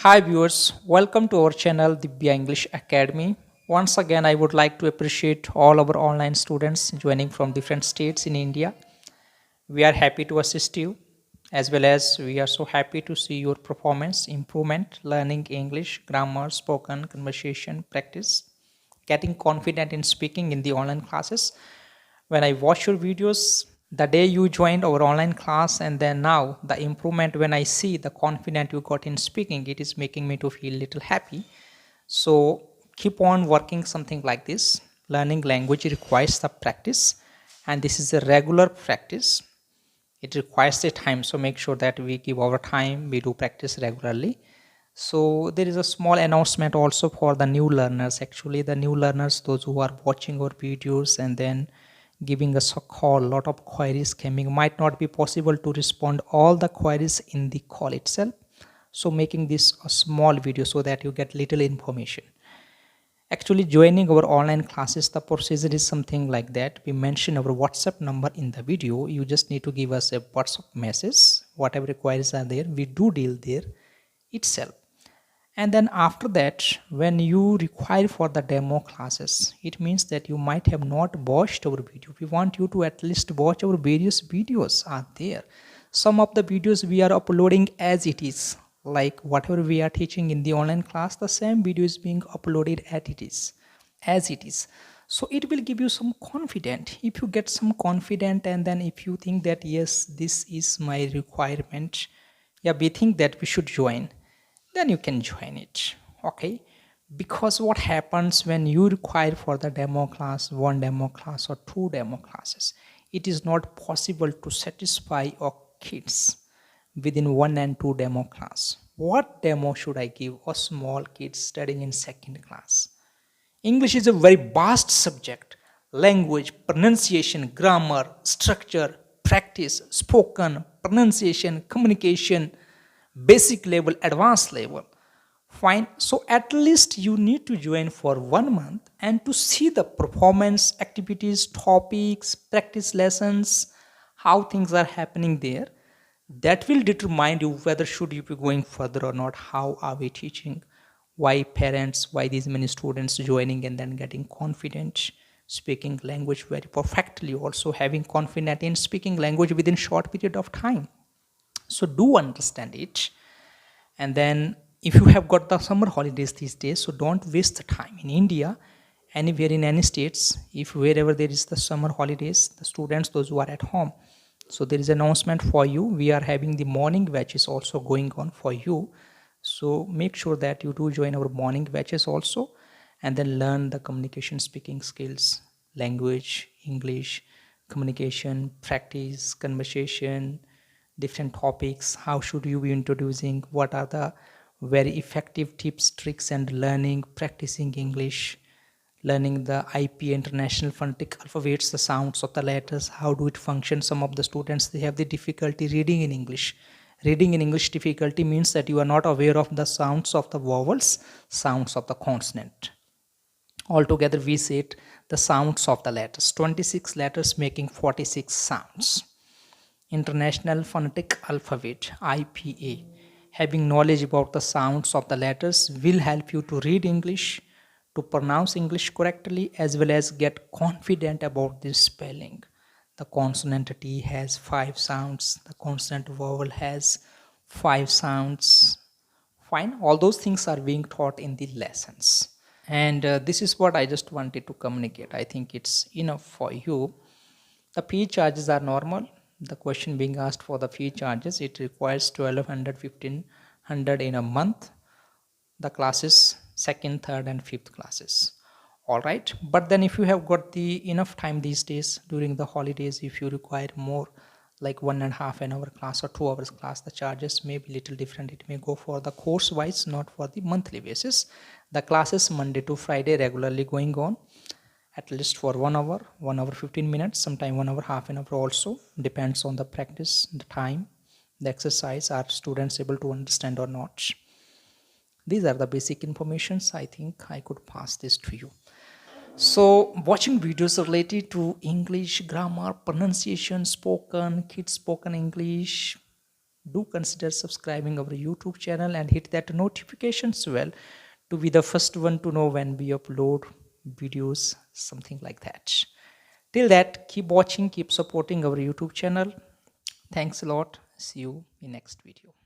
Hi viewers, welcome to our channel Divya English Academy. Once again, I would like to appreciate all our online students joining from different states in India. We are happy to assist you as well as we are so happy to see your performance improvement, learning English, grammar, spoken, conversation, practice, getting confident in speaking in the online classes. When I watch your videos, the day you joined our online class and then now the improvement when I see the confidence you got in speaking, it is making me to feel little happy. So keep on working something like this. Learning language requires the practice and this is a regular practice. It requires the time, so make sure that we give our time, we do practice regularly. So there is a small announcement also for the new learners. Actually the new learners, those who are watching our videos and then giving us a call, lot of queries coming, might not be possible to respond all the queries in the call itself. So making this a small video so that you get little information. Actually joining our online classes, the procedure is something like that. We mention our WhatsApp number in the video. You just need to give us a WhatsApp message. Whatever queries are there, we do deal there itself. And then after that, when you require for the demo classes, it means that you might have not watched our video. We want you to at least watch our various videos are there. Some of the videos we are uploading as it is, like whatever we are teaching in the online class, the same video is being uploaded as it is. So it will give you some confidence. If you get some confidence and then if you think that yes, this is my requirement, yeah, we think that we should join, then you can join it. Okay, because what happens when you require for the demo class, one demo class or two demo classes, it is not possible to satisfy your kids within one and two demo class. What demo should I give a small kids studying in second class? English is a very vast subject. Language, pronunciation, grammar, structure, practice, spoken, pronunciation, communication, basic level, advanced level. Fine. So at least you need to join for 1 month and to see the performance, activities, topics, practice lessons, how things are happening there. That will determine you whether should you be going further or not. How are we teaching? Why parents, why these many students joining and then getting confident speaking language very perfectly, also having confidence in speaking language within short period of time. So do understand it. And then if you have got the summer holidays these days, so don't waste the time in India, anywhere in any states. If wherever there is the summer holidays, the students, those who are at home, so there is an announcement for you. We are having the morning batches also going on for you. So make sure that you do join our morning batches also and then learn the communication speaking skills, language, English, communication, practice, conversation, different topics. How should you be introducing? What are the very effective tips, tricks, and learning, practicing English, learning the IP International Phonetic Alphabets, the sounds of the letters, how do it function. Some of the students, they have the difficulty reading in English. Reading in English difficulty means that you are not aware of the sounds of the vowels, sounds of the consonant. Altogether we said the sounds of the letters, 26 letters making 46 sounds. International Phonetic Alphabet, IPA. Having knowledge about the sounds of the letters will help you to read English, to pronounce English correctly, as well as get confident about this spelling. The consonant T has 5 sounds, the consonant vowel has 5 sounds. Fine, all those things are being taught in the lessons. And this is what I just wanted to communicate. I think it's enough for you. The fee charges are normal. The question being asked for the fee charges, it requires 1200, 1500 in a month. The classes, second, third and fifth classes. All right. But then if you have got the enough time these days during the holidays, if you require more, like 1.5 hour class or 2 hours class, the charges may be little different. It may go for the course wise, not for the monthly basis. The classes Monday to Friday regularly going on, at least for 1 hour, 1 hour 15 minutes, sometime 1 hour, half an hour also, depends on the practice, the time, the exercise. Are students able to understand or not? These are the basic informations. I think I could pass this to you. So watching videos related to English, grammar, pronunciation, spoken, kids spoken English, do consider subscribing our YouTube channel and hit that notifications bell to be the first one to know when we upload videos, something like that. Till that, keep watching, keep supporting our YouTube channel. Thanks a lot. See you in next video.